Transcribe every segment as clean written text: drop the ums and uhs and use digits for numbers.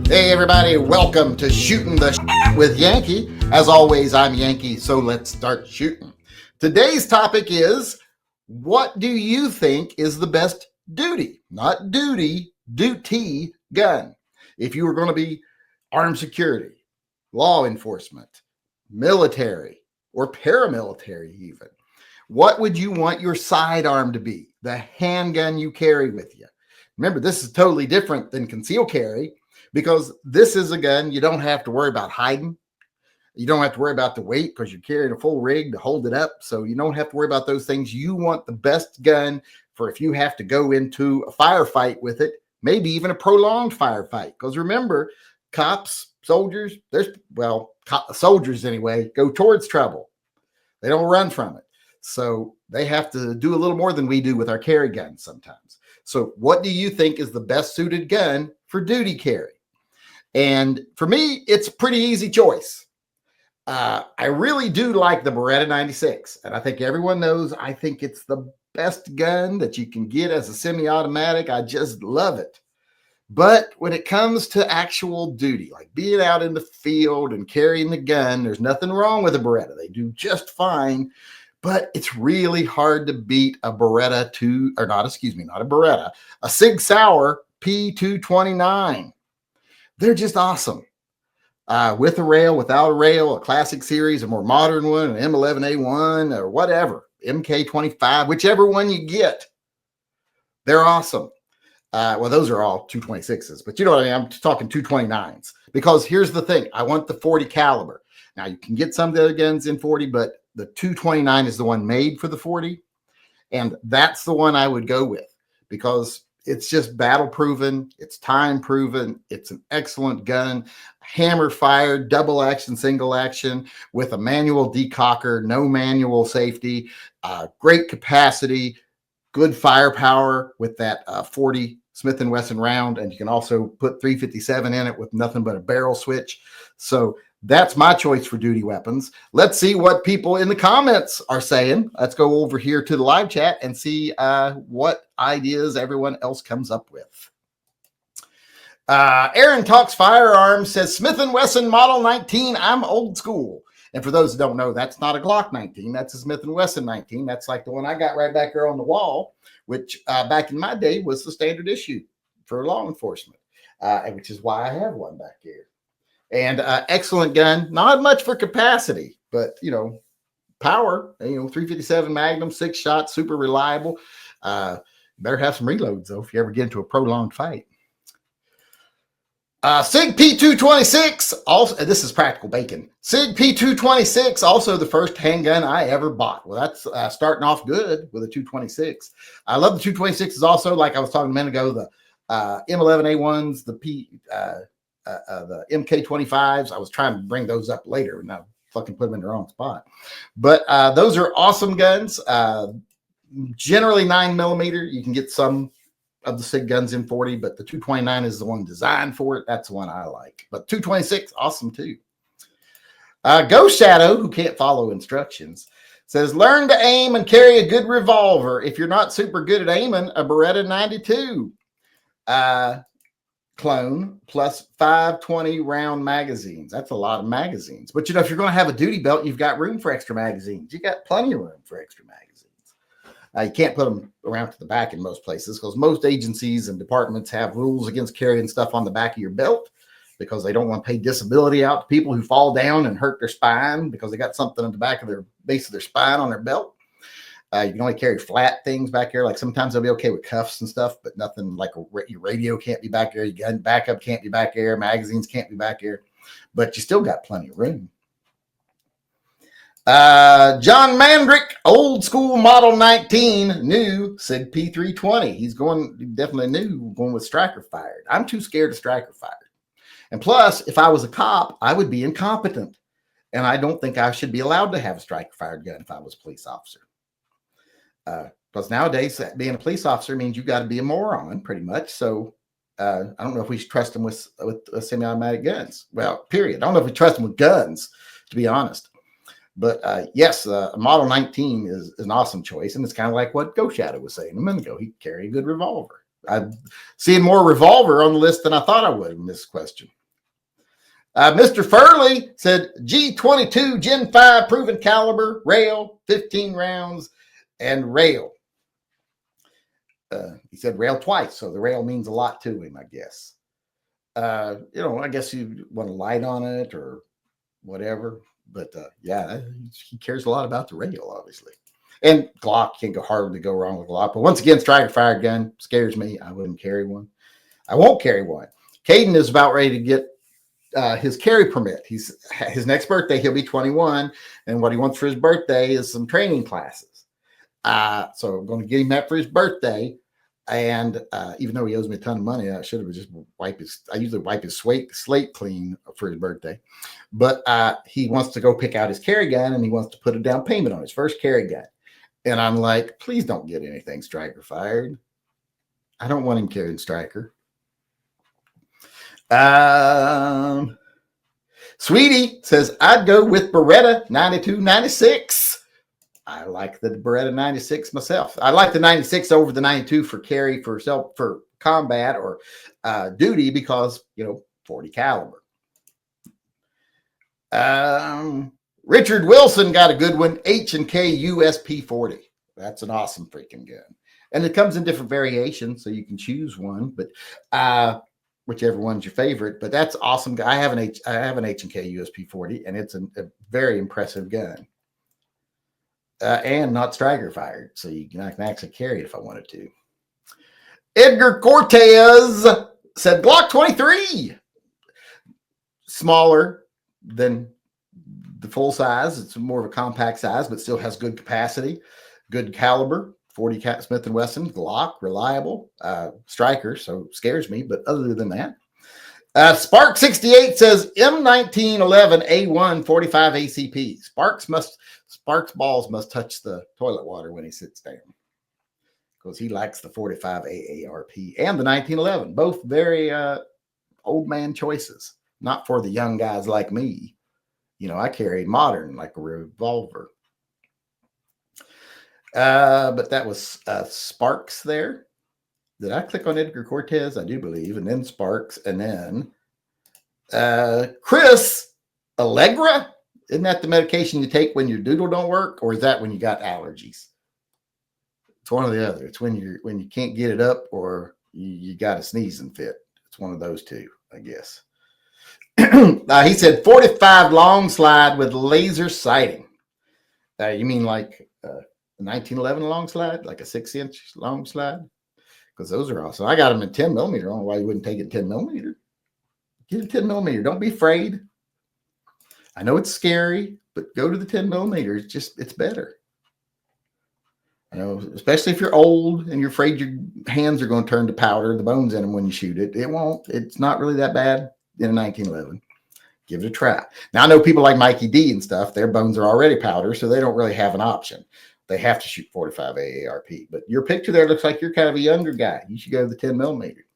Hey everybody, welcome to Shooting the with Yankee. As always, I'm Yankee, so let's start shooting. Today's topic is, what do you think is the best duty, not duty, duty gun? If you were going to be armed security, law enforcement, military, or paramilitary even, what would you want your sidearm to be? The handgun you carry with you. Remember, this is totally different than concealed carry, because this is a gun you don't have to worry about hiding. You don't have to worry about the weight because you're carrying a full rig to hold it up. So you don't have to worry about those things. You want the best gun for if you have to go into a firefight with it, maybe even a prolonged firefight. Because remember, cops, soldiers, soldiers anyway, go towards trouble. They don't run from it. So they have to do a little more than we do with our carry guns sometimes. So what do you think is the best suited gun for duty carry? And for me, it's a pretty easy choice. I really do like the Beretta 96. And I think everyone knows I think it's the best gun that you can get as a semi-automatic. I just love it. But when it comes to actual duty, like being out in the field and carrying the gun, there's nothing wrong with a Beretta. They do just fine. But it's really hard to beat a Beretta a Sig Sauer P229. They're just awesome. With a rail, without a rail, a classic series, a more modern one, an M11A1 or whatever, MK25, whichever one you get, they're awesome. Those are all 226s, but you know what I mean? I'm talking 229s, because here's the thing. I want the 40 caliber. Now you can get some of the other guns in 40, but the 229 is the one made for the 40. And that's the one I would go with, because it's just battle proven. It's time proven. It's an excellent gun, hammer fired, double action, single action with a manual decocker, no manual safety, great capacity, good firepower with that 40 Smith & Wesson round. And you can also put 357 in it with nothing but a barrel switch. So that's my choice for duty weapons. Let's see what people in the comments are saying. Let's go over here to the live chat and see what ideas everyone else comes up with. Aaron Talks Firearms says, Smith & Wesson Model 19, I'm old school. And for those who don't know, that's not a Glock 19. That's a Smith & Wesson 19. That's like the one I got right back there on the wall, which back in my day was the standard issue for law enforcement, which is why I have one back here. And excellent gun, not much for capacity, but, power, 357 Magnum, 6 shots, super reliable. Better have some reloads, though, if you ever get into a prolonged fight. Sig P226, also, this is practical bacon. Sig P226, also the first handgun I ever bought. Well, that's starting off good with a 226. I love the 226s also, like I was talking a minute ago, the M11A1s, the MK25s. I was trying to bring those up later, and I fucking put them in the wrong spot. But those are awesome guns. Generally 9mm. You can get some of the SIG guns in 40, but the 229 is the one designed for it. That's the one I like. But 226, awesome too. Ghost Shadow, who can't follow instructions, says, learn to aim and carry a good revolver. If you're not super good at aiming, a Beretta 92. Clone plus 520 round magazines. That's a lot of magazines. But if you're going to have a duty belt, you've got room for extra magazines. You got plenty of room for extra magazines. You can't put them around to the back in most places, because most agencies and departments have rules against carrying stuff on the back of your belt, because they don't want to pay disability out to people who fall down and hurt their spine because they got something at the back of their base of their spine on their belt. You can only carry flat things back here. Like sometimes they'll be okay with cuffs and stuff, but nothing like your radio can't be back there. Your gun backup can't be back there. Magazines can't be back here, but you still got plenty of room. John Mandrick, old school Model 19, new Sig P320. He's definitely new, going with striker fired. I'm too scared of striker fired. And plus, if I was a cop, I would be incompetent. And I don't think I should be allowed to have a striker fired gun if I was a police officer. Because nowadays, being a police officer means you got to be a moron, pretty much. So I don't know if we should trust them with semi-automatic guns. Well, period. I don't know if we trust them with guns, to be honest. But yes, Model 19 is an awesome choice. And it's kind of like what Ghost Shadow was saying a minute ago. He carried a good revolver. I'm seeing more revolver on the list than I thought I would in this question. Mr. Furley said G22 Gen 5 proven caliber, rail, 15 rounds, and rail. He said rail twice, so the rail means a lot to him, I guess. I guess you want to light on it or whatever. But yeah, he cares a lot about the rail, obviously. And Glock, can't hardly go wrong with Glock. But once again, striker fired gun scares me. I wouldn't carry one. I won't carry one. Caden is about ready to get his carry permit. His next birthday, he'll be 21. And what he wants for his birthday is some training classes. So I'm going to get him that for his birthday. And even though he owes me a ton of money, I should have just I usually wipe his slate clean for his birthday. But he wants to go pick out his carry gun and he wants to put a down payment on his first carry gun. And I'm like, please don't get anything striker fired. I don't want him carrying striker. Sweetie says, I'd go with Beretta 92-96. I like the Beretta 96 myself. I like the 96 over the 92 for carry for combat or duty because, 40 caliber. Richard Wilson got a good one. H&K USP 40. That's an awesome freaking gun. And it comes in different variations, so you can choose one, but whichever one's your favorite. But that's awesome. I have an H&K USP 40, and it's a very impressive gun. And not striker fired, so I can actually carry it if I wanted to. Edgar Cortez said Glock 23. Smaller than the full size. It's more of a compact size, but still has good capacity, good caliber. 40 Smith & Wesson, Glock, reliable. Striker, so scares me, but other than that. Spark 68 says M1911 A1 45 ACP. Sparks balls must touch the toilet water when he sits down because he likes the 45 AARP and the 1911. Both very old man choices, not for the young guys like me. I carry modern like a revolver. But that was Sparks there. Did I click on Edgar Cortez? I do believe. And then Sparks. And then Chris Allegra. Isn't that the medication you take when your doodle don't work? Or is that when you got allergies? It's one or the other. It's when you can't get it up or you got a sneezing fit. It's one of those two, I guess. He said 45 long slide with laser sighting. You mean like a 1911 long slide, like a 6-inch long slide? Because those are awesome. I got them in 10 millimeter. I don't know why you wouldn't take it 10 millimeter. Get a 10 millimeter. Don't be afraid. I know it's scary, but go to the 10 millimeter. It's better. Especially if you're old and you're afraid your hands are going to turn to powder, the bones in them when you shoot it. It won't. It's not really that bad in a 1911. Give it a try. Now, I know people like Mikey D and stuff, their bones are already powder, so they don't really have an option. They have to shoot 45 AARP. But your picture there looks like you're kind of a younger guy. You should go to the 10 millimeter.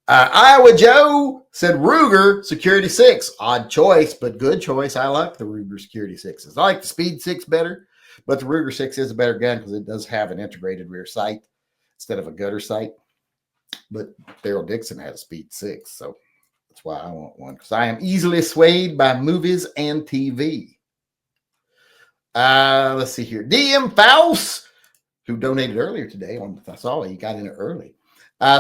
Iowa Joe said Ruger Security 6. Odd choice, but good choice. I like the Ruger Security 6s. I like the Speed 6 better, but the Ruger 6 is a better gun because it does have an integrated rear sight instead of a gutter sight. But Daryl Dixon had a Speed 6, so that's why I want one, because I am easily swayed by movies and TV. Let's see here. DM Faust, who donated earlier today, I saw he got in early,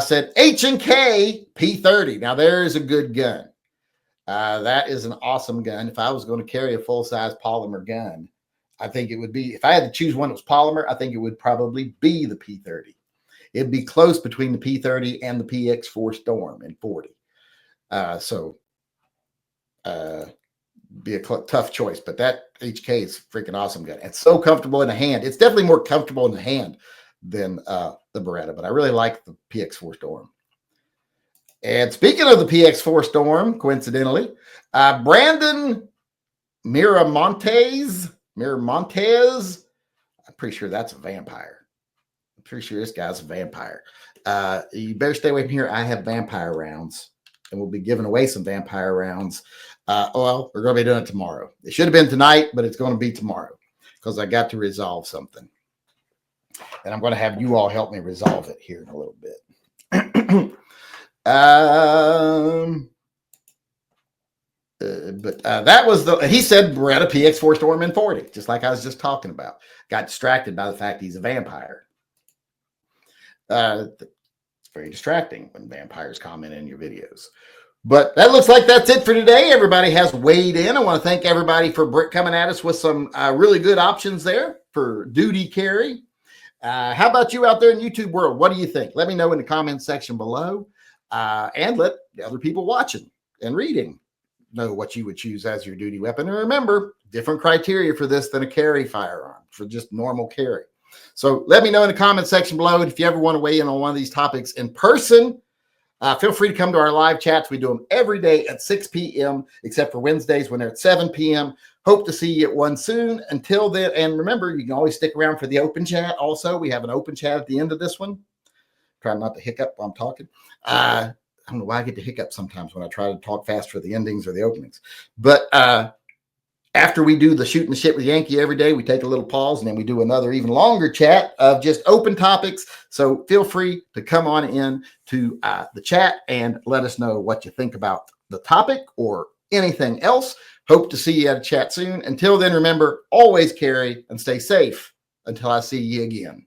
said H&K P30. Now, there is a good gun. That is an awesome gun. If I was going to carry a full-size polymer gun, I think it would be, if I had to choose one that was polymer, I think it would probably be the P30. It'd be close between the P30 and the PX4 Storm in 40. Be a tough choice, but that HK is a freaking awesome gun. It's so comfortable in the hand. It's definitely more comfortable in the hand than the Beretta, but I really like the PX4 Storm. And speaking of the PX4 Storm, coincidentally, Brandon Miramontes, I'm pretty sure that's a vampire. I'm pretty sure this guy's a vampire. You better stay away from here. I have vampire rounds, and we'll be giving away some vampire rounds. Well, we're going to be doing it tomorrow. It should have been tonight, but it's going to be tomorrow because I got to resolve something. And I'm going to have you all help me resolve it here in a little bit. But that was he said Beretta PX4 Storm in 40, just like I was just talking about. Got distracted by the fact he's a vampire. It's very distracting when vampires comment in your videos. But that looks like that's it for today. Everybody has weighed in. I want to thank everybody for coming at us with some really good options there for duty carry. How about you out there in YouTube world? What do you think? Let me know in the comments section below, and let the other people watching and reading know what you would choose as your duty weapon. And remember, different criteria for this than a carry firearm, for just normal carry. So let me know in the comment section below. And if you ever want to weigh in on one of these topics in person, feel free to come to our live chats. We do them every day at 6 p.m., except for Wednesdays when they're at 7 p.m. Hope to see you at one soon. Until then, and remember, you can always stick around for the open chat. Also, we have an open chat at the end of this one. Try not to hiccup while I'm talking. I don't know why I get to hiccup sometimes when I try to talk fast for the endings or the openings. But after we do the shooting the shit with Yankee every day, we take a little pause, and then we do another even longer chat of just open topics. So feel free to come on in to the chat and let us know what you think about the topic or anything else. Hope to see you at a chat soon. Until then, remember, always carry and stay safe until I see you again.